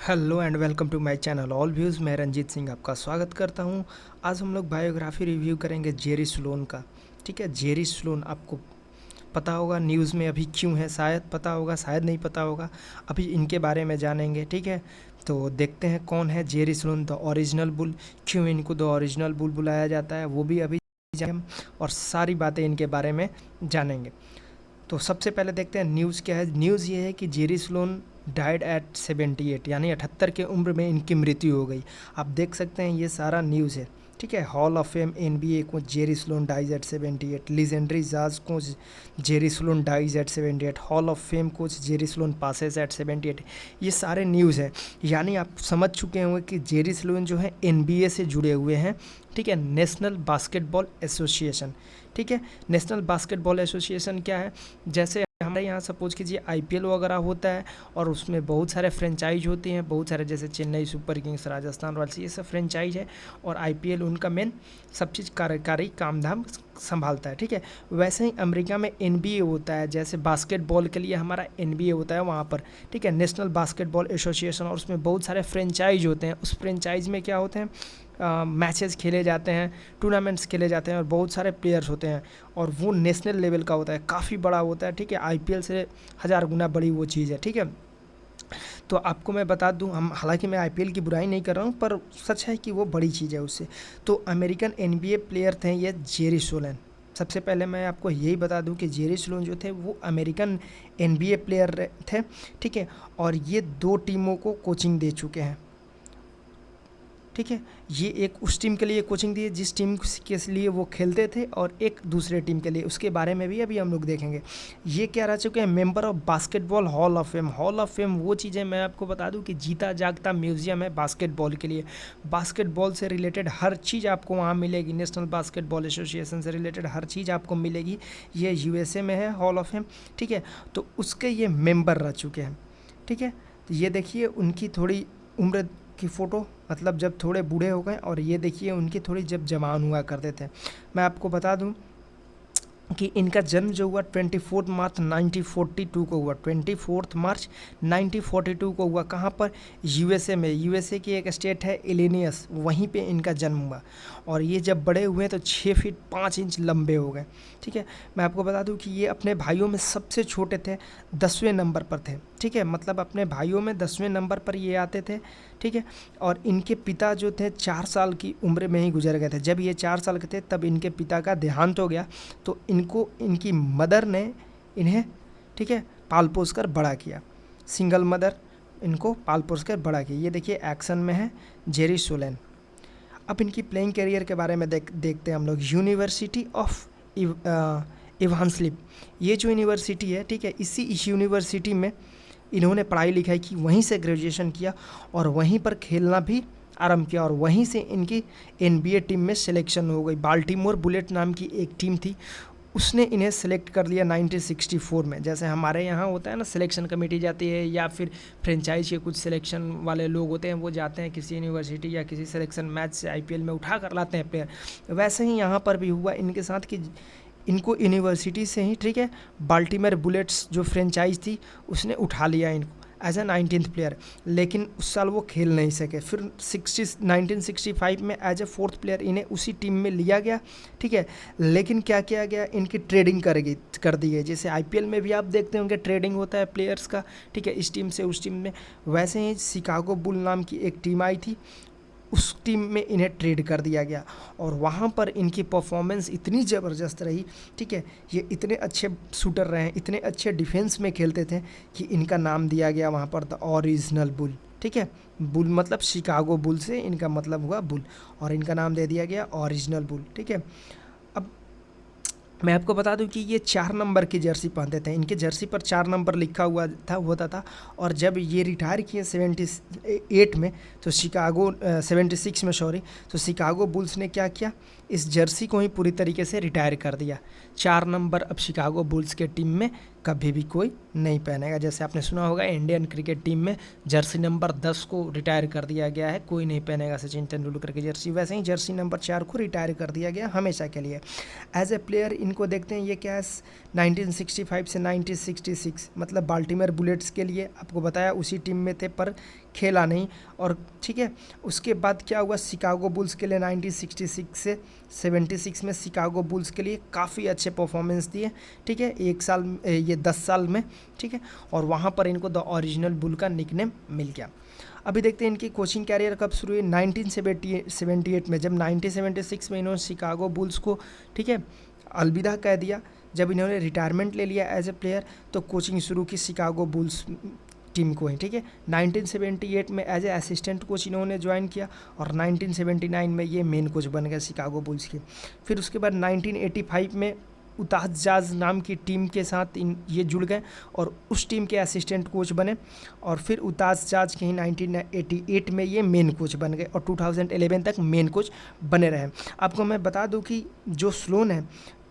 Hello and welcome to my channel all views. मैं रंजीत सिंह आपका स्वागत करता हूं। आज हम लोग बायोग्राफी रिव्यू करेंगे जेरी स्लोन का। ठीक है, जेरी स्लोन आपको पता होगा न्यूज़ में अभी क्यों है, शायद पता होगा शायद नहीं पता होगा, अभी इनके बारे में जानेंगे। ठीक है, तो देखते हैं कौन है Jerry Sloan the original bull, क्यों इनको द ओरिजिनल बुल बुलाया जाता है वो भी अभी हम और सारी बातें इनके बारे में जानेंगे। तो सबसे पहले देखते हैं न्यूज़ क्या है। न्यूज़ ये है कि जेरी स्लोन डाइड एट 78 यानी 78 के उम्र में इनकी मृत्यु हो गई। आप देख सकते हैं ये सारा न्यूज़ है। ठीक है, hall of fame NBA coach Jerry Sloan dies at 78, legendary jazz coach Jerry Sloan dies at 78, hall of fame coach Jerry Sloan passes at 78। ये सारे न्यूज़ हैं, यानी आप समझ चुके होंगे कि जेरी स्लोन जो है NBA से जुड़े हुए हैं। ठीक है, नेशनल बास्केटबॉल एसोसिएशन। ठीक है, नेशनल बास्केटबॉल एसोसिएशन क्या है, जैसे हमारे यहाँ सपोज कीजिए IPL वगैरह होता है और उसमें बहुत सारे फ्रेंचाइज होती हैं, बहुत सारे जैसे Chennai super Kings, Rajasthan Royals, ये सब फ्रेंचाइज है और IPL उनका मेन सब चीज़ कार्यकारी काम धाम संभालता है। ठीक है, वैसे ही अमेरिका में NBA होता है, जैसे बास्केटबॉल के लिए हमारा NBA होता है वहाँ पर। ठीक है, नेशनल बास्केटबॉल एसोसिएशन, और उसमें बहुत सारे फ्रेंचाइज होते हैं। उस फ्रेंचाइज में क्या होते हैं, मैचेस खेले जाते हैं, टूर्नामेंट्स खेले जाते हैं और बहुत सारे प्लेयर्स होते हैं और वो नेशनल लेवल का होता है, काफ़ी बड़ा होता है। ठीक है, IPL से 1000 गुना बड़ी वो चीज़ है। ठीक है, तो आपको मैं बता दूं, हम हालांकि मैं IPL की बुराई नहीं कर रहा हूं, पर सच है कि वो बड़ी चीज़ है उससे। तो अमेरिकन NBA प्लेयर थे ये जेरी सोलन। सबसे पहले मैं आपको यही बता दूं कि जेरी सोलन जो थे वो अमेरिकन NBA प्लेयर थे। ठीक है, और ये 2 टीमों को कोचिंग दे चुके हैं। ठीक है, ये एक उस टीम के लिए कोचिंग दी है जिस टीम के लिए वो खेलते थे, और एक दूसरे टीम के लिए, उसके बारे में भी अभी हम लोग देखेंगे। ये क्या रह चुके हैं, member of basketball hall of fame. Hall of fame वो चीज़ें मैं आपको बता दूं कि जीता जागता म्यूजियम है बास्केटबॉल के लिए। बास्केटबॉल से रिलेटेड हर चीज़ आपको वहाँ मिलेगी, नेशनल बास्केटबॉल एसोसिएशन से रिलेटेड हर चीज़ आपको मिलेगी। ये USA में है हॉल ऑफ फेम। ठीक है, तो उसके ये मेंबर रह चुके हैं। ठीक है, तो ये देखिए उनकी थोड़ी उम्र की फ़ोटो, मतलब जब थोड़े बूढ़े हो गए, और ये देखिए उनकी थोड़ी जब जवान हुआ करते थे। मैं आपको बता दूं कि इनका जन्म जो हुआ 24 मार्च 1942 को हुआ। 24 मार्च 1942 को हुआ। कहाँ पर, USA में। USA की एक स्टेट है इलिनियस, वहीं पे इनका जन्म हुआ। और ये जब बड़े हुए तो 6 फीट 5 इंच लंबे हो गए। ठीक है, मैं आपको बता दूं कि ये अपने भाइयों में सबसे छोटे थे, 10वें नंबर पर थे। ठीक है, मतलब अपने भाइयों में 10वें नंबर पर ये आते थे। ठीक है, और इनके पिता जो थे 4 साल की उम्र में ही गुजर गए थे। जब ये 4 साल के थे तब इनके पिता का देहांत हो गया, तो इनको इनकी मदर ने इन्हें, ठीक है, पाल पोस कर बड़ा किया। सिंगल मदर इनको पाल पोस कर बड़ा किया। ये देखिए एक्शन में है जेरी सोलन। अब इनकी प्लेइंग करियर के बारे में देखते हैं हम लोग। यूनिवर्सिटी ऑफ इवांसलिप, ये जो यूनिवर्सिटी है, ठीक है, इस यूनिवर्सिटी में इन्होंने पढ़ाई लिखाई की, वहीं से ग्रेजुएशन किया और वहीं पर खेलना भी आरंभ किया, और वहीं से इनकी NBA टीम में सिलेक्शन हो गई। बाल्टीमोर बुलेट नाम की एक टीम थी, उसने इन्हें सेलेक्ट कर लिया 1964 में। जैसे हमारे यहाँ होता है ना, सिलेक्शन कमेटी जाती है, या फिर फ्रेंचाइज के कुछ सिलेक्शन वाले लोग होते हैं, वो जाते हैं किसी यूनिवर्सिटी या किसी सिलेक्शन मैच से IPL में उठा कर लाते हैं प्लेयर। वैसे ही यहाँ पर भी हुआ इनके साथ कि इनको यूनिवर्सिटी से ही, ठीक है, बाल्टीमोर बुलेट्स जो फ्रेंचाइज थी उसने उठा लिया इनको एज ए 19th प्लेयर। लेकिन उस साल वो खेल नहीं सके। फिर 1965 में एज ए 4th प्लेयर इन्हें उसी टीम में लिया गया। ठीक है, लेकिन क्या किया गया, इनकी ट्रेडिंग कर दी गई। जैसे IPL में भी आप देखते होंगे ट्रेडिंग होता है प्लेयर्स का, ठीक है, इस टीम से उस टीम में। वैसे ही शिकागो बुल नाम की एक टीम आई थी, उस टीम में इन्हें ट्रेड कर दिया गया, और वहाँ पर इनकी परफॉर्मेंस इतनी ज़बरदस्त रही। ठीक है, ये इतने अच्छे शूटर रहे, इतने अच्छे डिफेंस में खेलते थे कि इनका नाम दिया गया वहाँ पर द ओरिजिनल बुल। ठीक है, बुल मतलब शिकागो बुल से इनका मतलब हुआ बुल, और इनका नाम दे दिया गया ओरिजिनल बुल। ठीक है, अब मैं आपको बता दूं कि ये 4 नंबर की जर्सी पहनते थे। इनके जर्सी पर 4 नंबर लिखा हुआ था होता था। और जब ये रिटायर किए 78 में, तो 76 में, सॉरी, तो शिकागो बुल्स ने क्या किया, इस जर्सी को ही पूरी तरीके से रिटायर कर दिया। 4 नंबर अब शिकागो बुल्स के टीम में कभी भी कोई नहीं पहनेगा। जैसे आपने सुना होगा इंडियन क्रिकेट टीम में जर्सी नंबर 10 को रिटायर कर दिया गया है, कोई नहीं पहनेगा सचिन तेंदुलकर की जर्सी, वैसे ही जर्सी नंबर 4 को रिटायर कर दिया गया हमेशा के लिए। एज ए प्लेयर इनको देखते हैं, ये क्या है 1965 से 1966, मतलब बाल्टीमोर बुलेट्स के लिए आपको बताया उसी टीम में थे पर खेला नहीं। और ठीक है, उसके बाद क्या हुआ, शिकागो बुल्स के लिए 1966 से 76 में शिकागो बुल्स के लिए काफ़ी अच्छे परफॉर्मेंस दिए। ठीक है, 1 साल ये 10 साल में। ठीक है, और वहाँ पर इनको द ओरिजिनल बुल का निकनेम मिल गया। अभी देखते हैं इनकी कोचिंग कैरियर कब शुरू हुई। 1978 में, जब 1976 में इन्होंने शिकागो बुल्स को ठीक है अलविदा कह दिया, जब इन्होंने रिटायरमेंट ले लिया एज ए प्लेयर, तो कोचिंग शुरू की शिकागो बुल्स टीम को ही। ठीक है, 1978 में एज ए असिस्टेंट कोच इन्होंने ज्वाइन किया और 1979 में ये मेन कोच बन गए शिकागो बुल्स के। फिर उसके बाद 1985 में उताज जाज नाम की टीम के साथ ये जुड़ गए और उस टीम के असिस्टेंट कोच बने, और फिर उताज जाज के ही 1988 में ये मेन कोच बन गए और 2011 तक मेन कोच बने रहे। आपको मैं बता दूं कि जो स्लोन है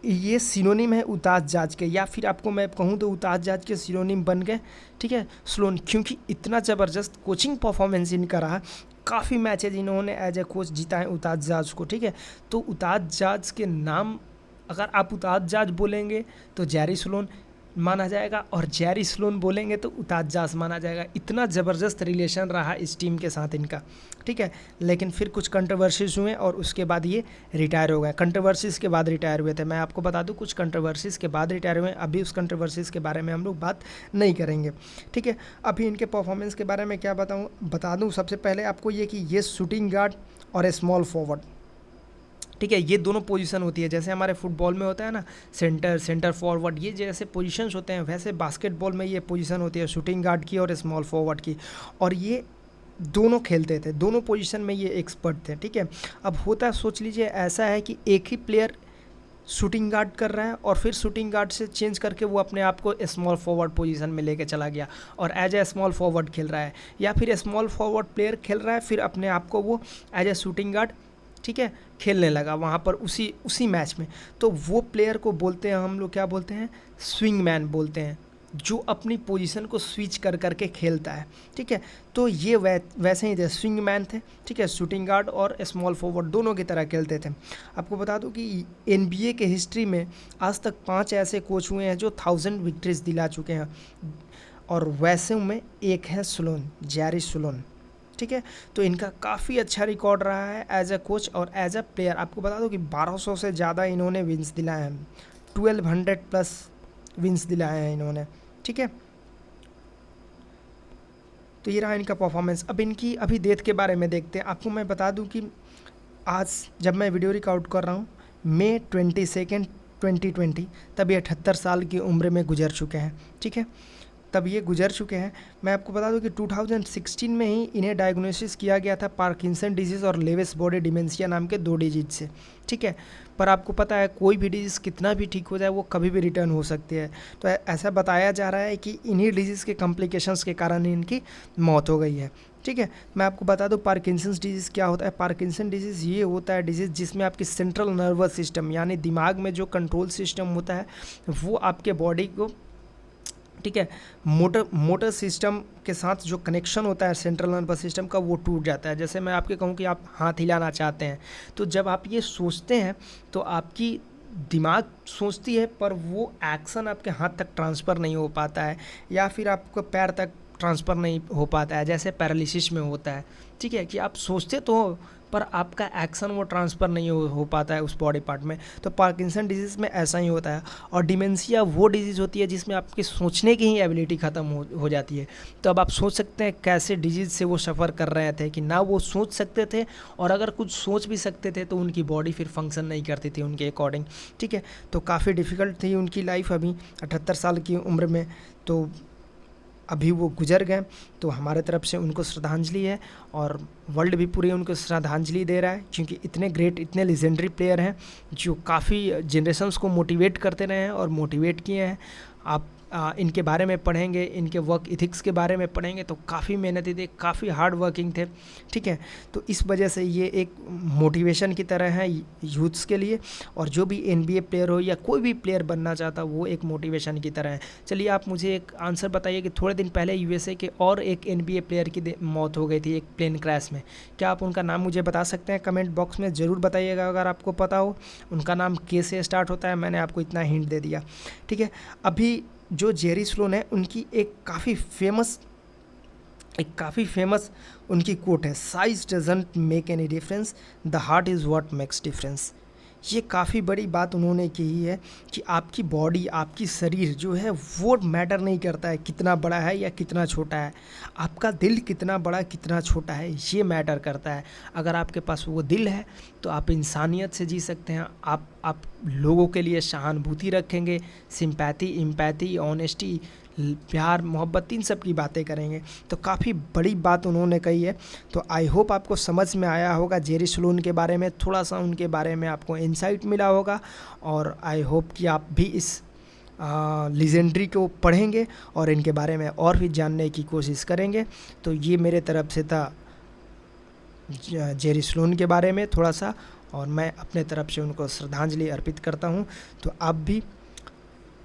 ये सिनोनिम है उताज जाज के, या फिर आपको मैं कहूँ तो उताज जाज के सिनोनिम बन गए। ठीक है, स्लोन, क्योंकि इतना ज़बरदस्त कोचिंग परफॉर्मेंस इनका रहा, काफ़ी मैचेज इन्होंने एज ए कोच जीता है उताज जाज को। ठीक है, तो उताज जाज के नाम अगर आप उताज जाज बोलेंगे तो जेरी स्लोन माना जाएगा, और जेरी स्लोन बोलेंगे तो उताज जाज माना जाएगा। इतना ज़बरदस्त रिलेशन रहा इस टीम के साथ इनका। ठीक है, लेकिन फिर कुछ कंट्रोवर्सीज हुए और उसके बाद ये रिटायर हो गए। कंट्रोवर्सीज के बाद रिटायर हुए थे, मैं आपको बता दूं कुछ कंट्रोवर्सीज के बाद रिटायर हुए। अभी उस कंट्रोवर्सीज के बारे में हम लोग बात नहीं करेंगे। ठीक है, अभी इनके परफॉर्मेंस के बारे में क्या बता दूँ। सबसे पहले आपको ये कि ये शूटिंग गार्ड और स्मॉल फॉरवर्ड, ठीक है, ये दोनों पोजीशन होती है। जैसे हमारे फुटबॉल में होता है ना सेंटर फॉरवर्ड, ये जैसे पोजीशंस होते हैं, वैसे बास्केटबॉल में ये पोजीशन होती है शूटिंग गार्ड की और स्मॉल फॉरवर्ड की, और ये दोनों खेलते थे, दोनों पोजीशन में ये एक्सपर्ट थे। ठीक है, अब होता सोच लीजिए ऐसा है कि एक ही प्लेयर शूटिंग गार्ड कर रहा है और फिर शूटिंग गार्ड से चेंज करके वो अपने आप को स्मॉल फॉरवर्ड पोजीशन में लेके चला गया और एज ए स्मॉल फॉरवर्ड खेल रहा है, या फिर स्मॉल फॉरवर्ड प्लेयर खेल रहा है फिर अपने आप को वो एज ए शूटिंग गार्ड ठीक है खेलने लगा वहाँ पर उसी मैच में। तो वो प्लेयर को बोलते हैं हम लोग, क्या बोलते हैं, स्विंग मैन बोलते हैं, जो अपनी पोजीशन को स्विच कर करके खेलता है। ठीक है, तो ये वैसे ही थे, स्विंग मैन थे। ठीक है, शूटिंग गार्ड और स्मॉल फॉरवर्ड दोनों की तरह खेलते थे। आपको बता दूं कि NBA के हिस्ट्री में आज तक 5 ऐसे कोच हुए हैं जो 1000 विक्ट्रीज दिला चुके हैं, और वैसे में एक है स्लोन, जेरी स्लोन। ठीक है, तो इनका काफ़ी अच्छा रिकॉर्ड रहा है एज ए कोच और एज ए प्लेयर। आपको बता दो कि 1200 से ज़्यादा इन्होंने विन्स दिलाए हैं, 1200 प्लस विन्स दिलाए हैं इन्होंने। ठीक है, तो ये रहा इनका परफॉर्मेंस। अब इनकी अभी डेथ के बारे में देखते हैं। आपको मैं बता दूं कि आज जब मैं वीडियो रिकॉर्ड कर रहा हूँ मई 22, 2020, तब ये 78 साल की उम्र में गुजर चुके हैं। ठीक है, तब ये गुजर चुके हैं। मैं आपको बता दूं कि 2016 में ही इन्हें डायग्नोसिस किया गया था पार्किंसन डिजीज़ और लेविस बॉडी डिमेंशिया नाम के 2 डिजीज से। ठीक है, पर आपको पता है कोई भी डिजीज़ कितना भी ठीक हो जाए वो कभी भी रिटर्न हो सकती है। तो ऐसा बताया जा रहा है कि इन्हीं डिजीज़ के कॉम्प्लिकेशंस के कारण इनकी मौत हो गई है। ठीक है, मैं आपको बता दूं पार्किंसंस डिजीज़ क्या होता है। पार्किंसन डिजीज़ ये होता है डिजीज़ जिसमें आपकी सेंट्रल नर्वस सिस्टम यानी दिमाग में जो कंट्रोल सिस्टम होता है वो आपके बॉडी को, ठीक है, मोटर सिस्टम के साथ जो कनेक्शन होता है सेंट्रल नर्वस सिस्टम का वो टूट जाता है। जैसे मैं आपके कहूँ कि आप हाथ हिलाना चाहते हैं, तो जब आप ये सोचते हैं तो आपकी दिमाग सोचती है पर वो एक्शन आपके हाथ तक ट्रांसफ़र नहीं हो पाता है, या फिर आपको पैर तक ट्रांसफ़र नहीं हो पाता है, जैसे पैरालिसिस में होता है। ठीक है, कि आप सोचते तो हो पर आपका एक्शन वो ट्रांसफ़र नहीं हो पाता है उस बॉडी पार्ट में। तो पार्किंसन डिजीज़ में ऐसा ही होता है। और डिमेंशिया वो डिजीज़ होती है जिसमें आपकी सोचने की ही एबिलिटी ख़त्म हो जाती है। तो अब आप सोच सकते हैं कैसे डिजीज़ से वो सफ़र कर रहे थे कि ना वो सोच सकते थे, और अगर कुछ सोच भी सकते थे तो उनकी बॉडी फिर फंक्शन नहीं करती थी उनके अकॉर्डिंग। ठीक है, तो काफ़ी डिफ़िकल्ट थी उनकी लाइफ अभी 78 साल की उम्र में। तो अभी वो गुजर गए, तो हमारे तरफ से उनको श्रद्धांजलि है, और वर्ल्ड भी पूरी उनको श्रद्धांजलि दे रहा है, क्योंकि इतने ग्रेट, इतने लेजेंडरी प्लेयर हैं जो काफ़ी जनरेशन्स को मोटिवेट करते रहे हैं और मोटिवेट किए हैं। आप इनके बारे में पढ़ेंगे, इनके वर्क इथिक्स के बारे में पढ़ेंगे तो काफ़ी मेहनती थे, काफ़ी हार्ड वर्किंग थे, ठीक है। तो इस वजह से ये एक मोटिवेशन की तरह है यूथ्स के लिए, और जो भी NBA प्लेयर हो या कोई भी प्लेयर बनना चाहता वो एक मोटिवेशन की तरह है। चलिए आप मुझे एक आंसर बताइए कि थोड़े दिन पहले USA के और एक NBA प्लेयर की मौत हो गई थी एक प्लेन क्रैश में। क्या आप उनका नाम मुझे बता सकते हैं? कमेंट बॉक्स में ज़रूर बताइएगा अगर आपको पता हो। उनका नाम K से स्टार्ट होता है, मैंने आपको इतना हिंट दे दिया, ठीक है। अभी जो जेरी स्लोन है उनकी एक काफ़ी फेमस उनकी कोट है, size doesn't make any difference, the heart is what makes difference. ये काफ़ी बड़ी बात उन्होंने कही है कि आपकी बॉडी, आपकी शरीर जो है वो मैटर नहीं करता है कितना बड़ा है या कितना छोटा है, आपका दिल कितना बड़ा कितना छोटा है ये मैटर करता है। अगर आपके पास वो दिल है तो आप इंसानियत से जी सकते हैं, आप लोगों के लिए सहानुभूति रखेंगे, सिंपैथी, एम्पैथी, ऑनेस्टी, प्यार, मोहब्बत, इन सब की बातें करेंगे। तो काफ़ी बड़ी बात उन्होंने कही है। तो आई होप आपको समझ में आया होगा जेरी स्लोन के बारे में, थोड़ा सा उनके बारे में आपको इंसाइट मिला होगा, और आई होप कि आप भी इस लीजेंडरी को पढ़ेंगे और इनके बारे में और भी जानने की कोशिश करेंगे। तो ये मेरे तरफ से था जेरी स्लोन के बारे में थोड़ा सा, और मैं अपने तरफ से उनको श्रद्धांजलि अर्पित करता हूँ। तो आप भी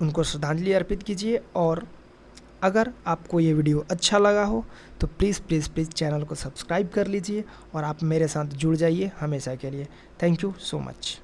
उनको श्रद्धांजलि अर्पित कीजिए, और अगर आपको ये वीडियो अच्छा लगा हो तो प्लीज़ प्लीज़ प्लीज़ चैनल को सब्सक्राइब कर लीजिए और आप मेरे साथ जुड़ जाइए हमेशा के लिए। Thank you so much.